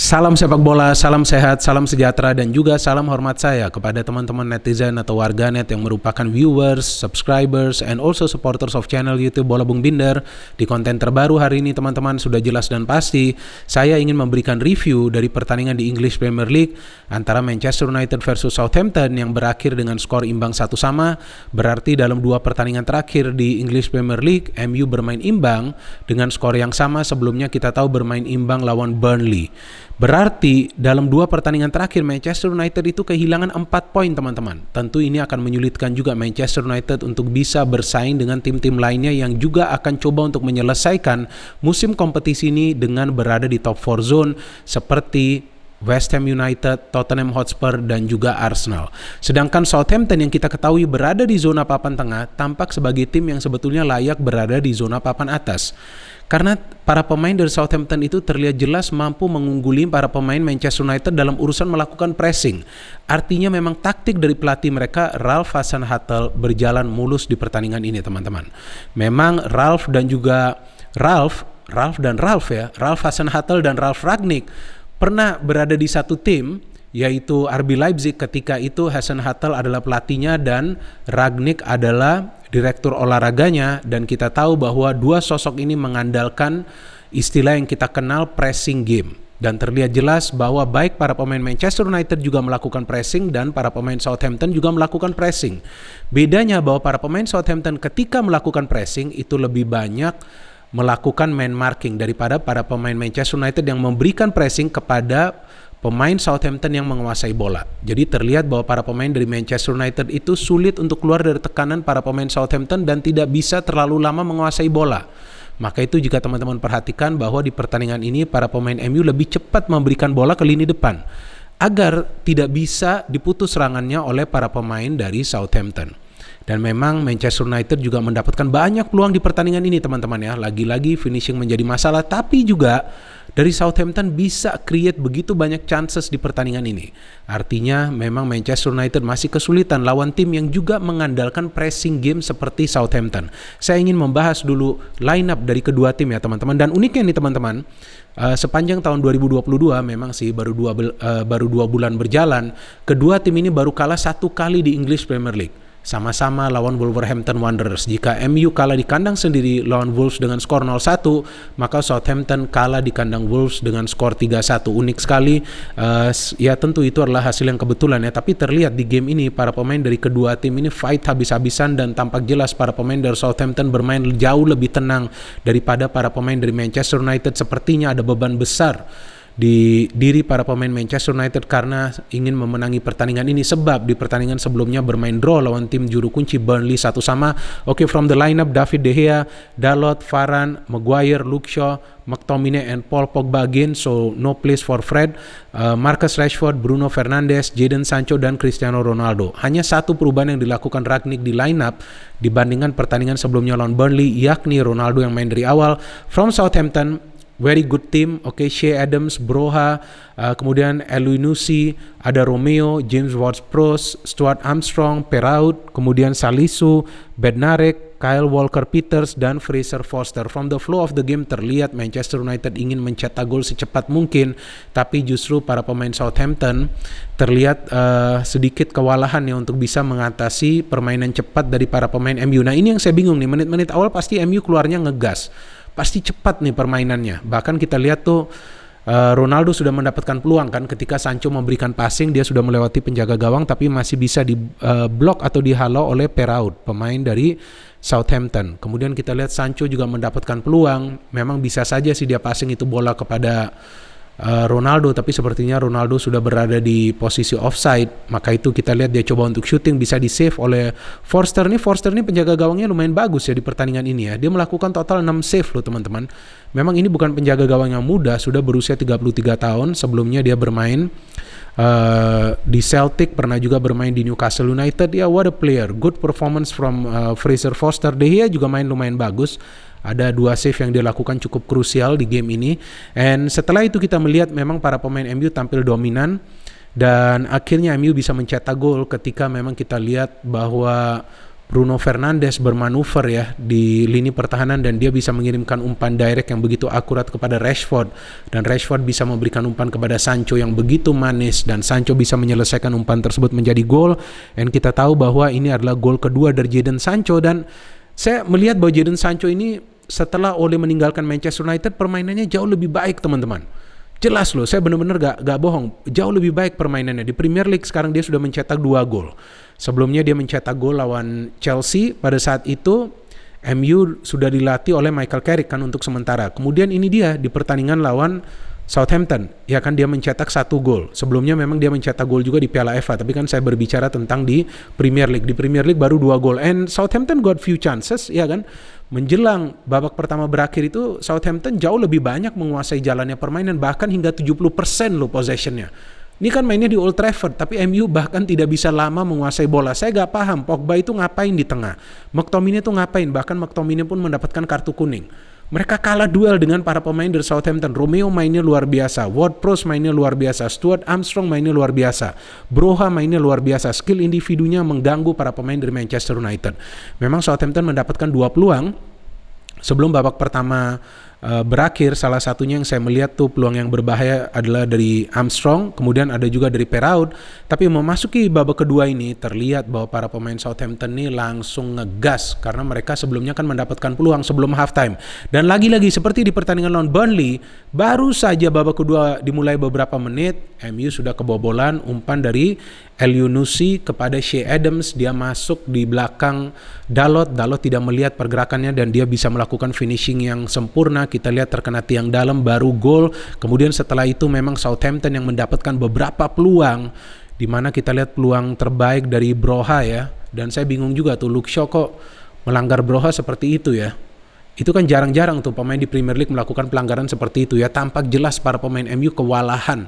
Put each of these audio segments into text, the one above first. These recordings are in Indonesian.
Salam sepak bola, salam sehat, salam sejahtera, dan juga salam hormat saya kepada teman-teman netizen atau warganet yang merupakan viewers, subscribers, and also supporters of channel YouTube Bola Bung Binder. Di konten terbaru hari ini teman-teman sudah jelas dan pasti, saya ingin memberikan review dari pertandingan di English Premier League antara Manchester United versus Southampton yang berakhir dengan skor imbang 1-1. Berarti dalam dua pertandingan terakhir di English Premier League, MU bermain imbang dengan skor yang sama. Sebelumnya kita tahu bermain imbang lawan Burnley. Berarti dalam dua pertandingan terakhir Manchester United itu kehilangan 4 poin teman-teman. Tentu ini akan menyulitkan juga Manchester United untuk bisa bersaing dengan tim-tim lainnya yang juga akan coba untuk menyelesaikan musim kompetisi ini dengan berada di top 4 zone seperti West Ham United, Tottenham Hotspur, dan juga Arsenal. Sedangkan Southampton yang kita ketahui berada di zona papan tengah tampak sebagai tim yang sebetulnya layak berada di zona papan atas. Karena para pemain dari Southampton itu terlihat jelas mampu mengungguli para pemain Manchester United dalam urusan melakukan pressing. Artinya memang taktik dari pelatih mereka Ralph Hasenhuttl berjalan mulus di pertandingan ini teman-teman. Memang Ralph Hasenhuttl dan Ralf Rangnick pernah berada di satu tim, yaitu RB Leipzig. Ketika itu Hasenhuttl adalah pelatihnya dan Rangnick adalah direktur olahraganya, dan kita tahu bahwa dua sosok ini mengandalkan istilah yang kita kenal pressing game. Dan terlihat jelas bahwa baik para pemain Manchester United juga melakukan pressing dan para pemain Southampton juga melakukan pressing. Bedanya bahwa para pemain Southampton ketika melakukan pressing itu lebih banyak melakukan man marking daripada para pemain Manchester United yang memberikan pressing kepada pemain Southampton yang menguasai bola. Jadi terlihat bahwa para pemain dari Manchester United itu sulit untuk keluar dari tekanan para pemain Southampton dan tidak bisa terlalu lama menguasai bola. Maka itu jika teman-teman perhatikan bahwa di pertandingan ini para pemain MU lebih cepat memberikan bola ke lini depan agar tidak bisa diputus serangannya oleh para pemain dari Southampton. Dan memang Manchester United juga mendapatkan banyak peluang di pertandingan ini teman-teman ya. Lagi-lagi finishing menjadi masalah, tapi juga dari Southampton bisa create begitu banyak chances di pertandingan ini. Artinya memang Manchester United masih kesulitan lawan tim yang juga mengandalkan pressing game seperti Southampton. Saya ingin membahas dulu line up dari kedua tim ya teman-teman. Dan uniknya nih teman-teman, sepanjang tahun 2022 memang sih baru dua bulan berjalan, kedua tim ini baru kalah 1 kali di English Premier League. Sama-sama lawan Wolverhampton Wanderers. Jika MU kalah di kandang sendiri lawan Wolves dengan skor 0-1, maka Southampton kalah di kandang Wolves dengan skor 3-1. Unik sekali. Ya tentu itu adalah hasil yang kebetulan ya. Tapi terlihat di game ini para pemain dari kedua tim ini fight habis-habisan dan tampak jelas para pemain dari Southampton bermain jauh lebih tenang daripada para pemain dari Manchester United. Sepertinya ada beban besar di diri para pemain Manchester United karena ingin memenangi pertandingan ini, sebab di pertandingan sebelumnya bermain draw lawan tim juru kunci Burnley 1-1. Oke, from the lineup David De Gea, Dalot, Varane, Maguire, Luke Shaw, McTominay, and Paul Pogba again, so no place for Fred, Marcus Rashford, Bruno Fernandes, Jadon Sancho, dan Cristiano Ronaldo. Hanya satu perubahan yang dilakukan Rangnick di lineup dibandingkan pertandingan sebelumnya lawan Burnley, yakni Ronaldo yang main dari awal. From Southampton, very good team. Oke, Shea Adams, Broha, kemudian Elyounoussi, ada Romeo, James Ward-Prowse, Stuart Armstrong, Perraud, kemudian Salisu, Bednarek, Kyle Walker-Peters, dan Fraser Forster. From the flow of the game terlihat Manchester United ingin mencetak gol secepat mungkin, tapi justru para pemain Southampton terlihat sedikit kewalahan ya untuk bisa mengatasi permainan cepat dari para pemain MU. Nah ini yang saya bingung nih, menit-menit awal pasti MU keluarnya ngegas. Pasti cepat nih permainannya. Bahkan kita lihat tuh Ronaldo sudah mendapatkan peluang kan ketika Sancho memberikan passing, dia sudah melewati penjaga gawang tapi masih bisa di blok atau dihalau oleh Perraud, pemain dari Southampton. Kemudian kita lihat Sancho juga mendapatkan peluang. Memang bisa saja sih dia passing itu bola kepada Ronaldo, tapi sepertinya Ronaldo sudah berada di posisi offside. Maka itu kita lihat dia coba untuk shooting, bisa di save oleh Forster nih penjaga gawangnya lumayan bagus ya di pertandingan ini ya. Dia melakukan total 6 save loh teman-teman. Memang ini bukan penjaga gawang yang muda, sudah berusia 33 tahun. Sebelumnya dia bermain di Celtic, pernah juga bermain di Newcastle United. Ya, what a player. Good performance from Fraser Forster. De Gea juga main lumayan bagus. Ada 2 save yang dilakukan cukup krusial di game ini. And setelah itu kita melihat memang para pemain MU tampil dominan dan akhirnya MU bisa mencetak gol ketika memang kita lihat bahwa Bruno Fernandes bermanuver ya di lini pertahanan dan dia bisa mengirimkan umpan direct yang begitu akurat kepada Rashford, dan Rashford bisa memberikan umpan kepada Sancho yang begitu manis dan Sancho bisa menyelesaikan umpan tersebut menjadi gol. Dan kita tahu bahwa ini adalah gol kedua dari Jadon Sancho, dan saya melihat bahwa Jadon Sancho ini setelah Ole meninggalkan Manchester United permainannya jauh lebih baik, teman-teman. Jelas loh, saya benar-benar gak bohong, jauh lebih baik permainannya. Di Premier League sekarang dia sudah mencetak 2 gol. Sebelumnya dia mencetak gol lawan Chelsea, pada saat itu MU sudah dilatih oleh Michael Carrick kan untuk sementara. Kemudian ini dia di pertandingan lawan Southampton, ya kan dia mencetak 1 gol. Sebelumnya memang dia mencetak gol juga di Piala FA, tapi kan saya berbicara tentang di Premier League. Di Premier League baru 2 gol. And Southampton got few chances, ya kan. Menjelang babak pertama berakhir itu Southampton jauh lebih banyak menguasai jalannya permainan, bahkan hingga 70% loh possessionnya. Ini kan mainnya di Old Trafford, tapi MU bahkan tidak bisa lama menguasai bola. Saya gak paham Pogba itu ngapain di tengah, McTominay itu ngapain, bahkan McTominay pun mendapatkan kartu kuning. Mereka kalah duel dengan para pemain dari Southampton. Romeo mainnya luar biasa, Ward-Prowse mainnya luar biasa, Stuart Armstrong mainnya luar biasa, Broha mainnya luar biasa. Skill individunya mengganggu para pemain dari Manchester United. Memang Southampton mendapatkan 2 peluang sebelum babak pertama berakhir. Salah satunya yang saya melihat tuh peluang yang berbahaya adalah dari Armstrong, kemudian ada juga dari Perraud. Tapi memasuki babak kedua ini terlihat bahwa para pemain Southampton ini langsung ngegas karena mereka sebelumnya kan mendapatkan peluang sebelum halftime. Dan lagi-lagi seperti di pertandingan lawan Burnley, baru saja babak kedua dimulai beberapa menit, MU sudah kebobolan umpan dari Elyounoussi kepada Che Adams. Dia masuk di belakang Dalot tidak melihat pergerakannya dan dia bisa melakukan finishing yang sempurna. Kita lihat terkena tiang dalam baru gol. Kemudian setelah itu memang Southampton yang mendapatkan beberapa peluang, di mana kita lihat peluang terbaik dari Broha ya. Dan saya bingung juga tuh, Luke Shaw kok melanggar Broha seperti itu ya. Itu kan jarang-jarang tuh pemain di Premier League melakukan pelanggaran seperti itu ya. Tampak jelas para pemain MU kewalahan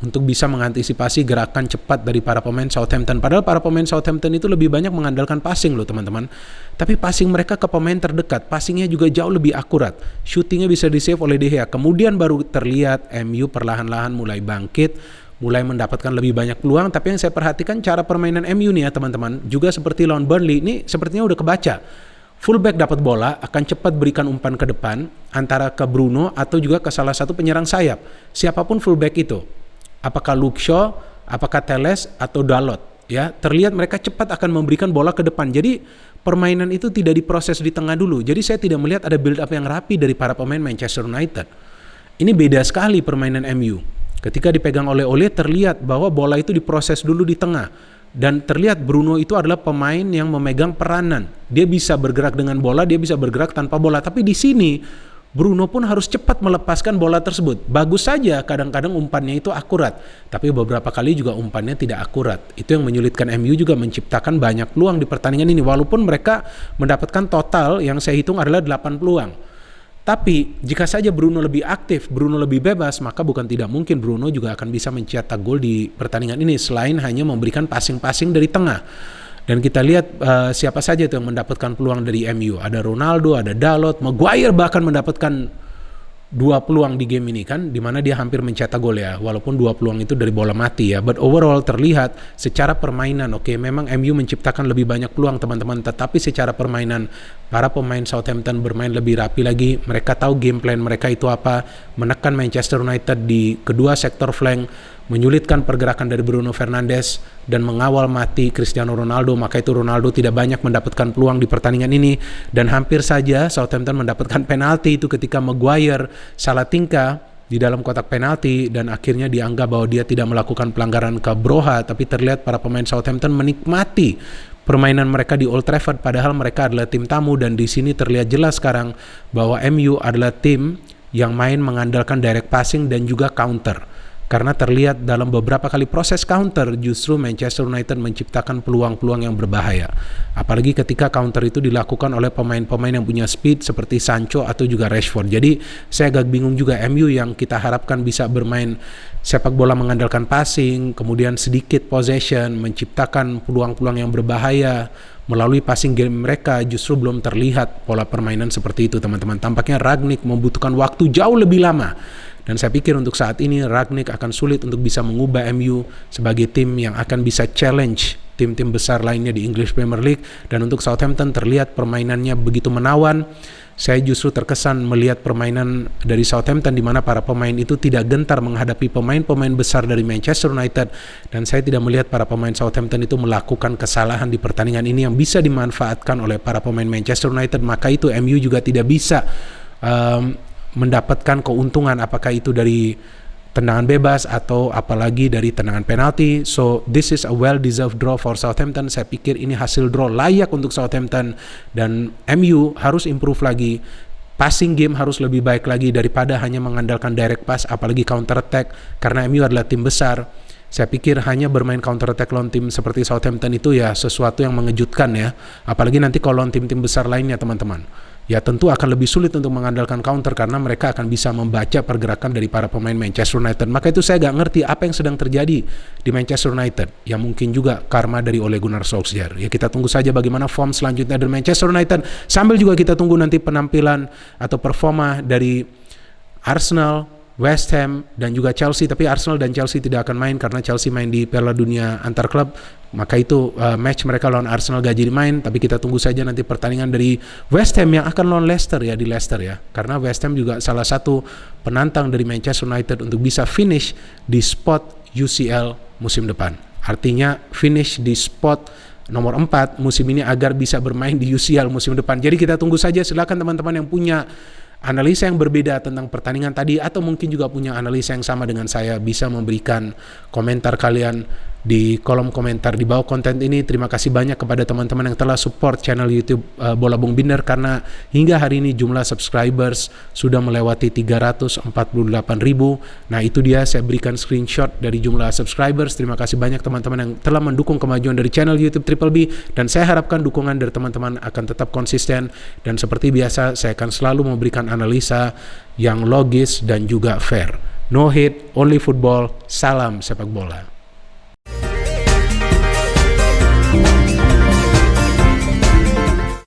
untuk bisa mengantisipasi gerakan cepat dari para pemain Southampton. Padahal para pemain Southampton itu lebih banyak mengandalkan passing loh teman-teman. Tapi passing mereka ke pemain terdekat, passingnya juga jauh lebih akurat. Shootingnya bisa di-save oleh De Gea. Kemudian baru terlihat MU perlahan-lahan mulai bangkit, mulai mendapatkan lebih banyak peluang. Tapi yang saya perhatikan cara permainan MU nih ya teman-teman, juga seperti lawan Burnley, ini sepertinya udah kebaca. Fullback dapat bola, akan cepat berikan umpan ke depan, antara ke Bruno atau juga ke salah satu penyerang sayap. Siapapun fullback itu. Apakah Luke Shaw, apakah Telles atau Dalot, ya terlihat mereka cepat akan memberikan bola ke depan. Jadi permainan itu tidak diproses di tengah dulu. Jadi saya tidak melihat ada build up yang rapi dari para pemain Manchester United. Ini beda sekali permainan MU. Ketika dipegang oleh Ole terlihat bahwa bola itu diproses dulu di tengah. Dan terlihat Bruno itu adalah pemain yang memegang peranan. Dia bisa bergerak dengan bola, dia bisa bergerak tanpa bola. Tapi di sini Bruno pun harus cepat melepaskan bola tersebut. Bagus saja kadang-kadang umpannya itu akurat, tapi beberapa kali juga umpannya tidak akurat. Itu yang menyulitkan MU juga menciptakan banyak peluang di pertandingan ini. Walaupun mereka mendapatkan total yang saya hitung adalah 8 peluang. Tapi jika saja Bruno lebih aktif, Bruno lebih bebas, maka bukan tidak mungkin Bruno juga akan bisa mencetak gol di pertandingan ini selain hanya memberikan passing-passing dari tengah. Dan kita lihat siapa saja itu yang mendapatkan peluang dari MU. Ada Ronaldo, ada Dalot, Maguire bahkan mendapatkan 2 peluang di game ini kan, dimana dia hampir mencetak gol ya, walaupun 2 peluang itu dari bola mati ya. But overall terlihat secara permainan, oke, memang MU menciptakan lebih banyak peluang teman-teman, tetapi secara permainan para pemain Southampton bermain lebih rapi lagi. Mereka tahu game plan mereka itu apa, menekan Manchester United di kedua sektor flank, menyulitkan pergerakan dari Bruno Fernandes dan mengawal mati Cristiano Ronaldo. Maka itu Ronaldo tidak banyak mendapatkan peluang di pertandingan ini, dan hampir saja Southampton mendapatkan penalti itu ketika Maguire salah tingkah di dalam kotak penalti dan akhirnya dianggap bahwa dia tidak melakukan pelanggaran ke Broha. Tapi terlihat para pemain Southampton menikmati permainan mereka di Old Trafford, padahal mereka adalah tim tamu. Dan di sini terlihat jelas sekarang bahwa MU adalah tim yang main mengandalkan direct passing dan juga counter. Karena terlihat dalam beberapa kali proses counter justru Manchester United menciptakan peluang-peluang yang berbahaya. Apalagi ketika counter itu dilakukan oleh pemain-pemain yang punya speed seperti Sancho atau juga Rashford. Jadi saya agak bingung juga MU yang kita harapkan bisa bermain sepak bola mengandalkan passing, kemudian sedikit possession, menciptakan peluang-peluang yang berbahaya melalui passing game mereka, justru belum terlihat pola permainan seperti itu teman-teman. Tampaknya Rangnick membutuhkan waktu jauh lebih lama Dan saya pikir untuk saat ini Rangnick akan sulit untuk bisa mengubah MU sebagai tim yang akan bisa challenge tim-tim besar lainnya di English Premier League. Dan untuk Southampton terlihat permainannya begitu menawan. Saya justru terkesan melihat permainan dari Southampton di mana para pemain itu tidak gentar menghadapi pemain-pemain besar dari Manchester United, dan saya tidak melihat para pemain Southampton itu melakukan kesalahan di pertandingan ini yang bisa dimanfaatkan oleh para pemain Manchester United. Maka itu MU juga tidak bisa mendapatkan keuntungan, apakah itu dari tendangan bebas atau apalagi dari tendangan penalti. So this is a well deserved draw for Southampton. Saya pikir ini hasil draw layak untuk Southampton, dan MU harus improve lagi. Passing game harus lebih baik lagi daripada hanya mengandalkan direct pass apalagi counter attack, karena MU adalah tim besar. Saya pikir hanya bermain counter attack lawan tim seperti Southampton itu ya sesuatu yang mengejutkan ya, apalagi nanti kalau lawan tim-tim besar lainnya teman-teman. Ya tentu akan lebih sulit untuk mengandalkan counter karena mereka akan bisa membaca pergerakan dari para pemain Manchester United. Maka itu saya gak ngerti apa yang sedang terjadi di Manchester United. Ya mungkin juga karma dari Ole Gunnar Solskjaer. Ya kita tunggu saja bagaimana form selanjutnya dari Manchester United. Sambil juga kita tunggu nanti penampilan atau performa dari Arsenal, West Ham, dan juga Chelsea. Tapi Arsenal dan Chelsea tidak akan main karena Chelsea main di Piala Dunia antar klub. Maka itu match mereka lawan Arsenal gak jadi main. Tapi kita tunggu saja nanti pertandingan dari West Ham yang akan lawan Leicester ya, di Leicester ya. Karena West Ham juga salah satu penantang dari Manchester United untuk bisa finish di spot UCL musim depan. Artinya finish di spot nomor 4 musim ini agar bisa bermain di UCL musim depan. Jadi kita tunggu saja. Silakan teman-teman yang punya analisa yang berbeda tentang pertandingan tadi atau mungkin juga punya analisa yang sama dengan saya bisa memberikan komentar kalian di kolom komentar di bawah konten ini. Terima kasih banyak kepada teman-teman yang telah support channel YouTube Bola Bung Binder, karena hingga hari ini jumlah subscribers sudah melewati 348.000. Nah itu dia, saya berikan screenshot dari jumlah subscribers. Terima kasih banyak teman-teman yang telah mendukung kemajuan dari channel YouTube Triple B, dan saya harapkan dukungan dari teman-teman akan tetap konsisten, dan seperti biasa saya akan selalu memberikan analisa yang logis dan juga fair. No hate, only football. Salam sepak bola.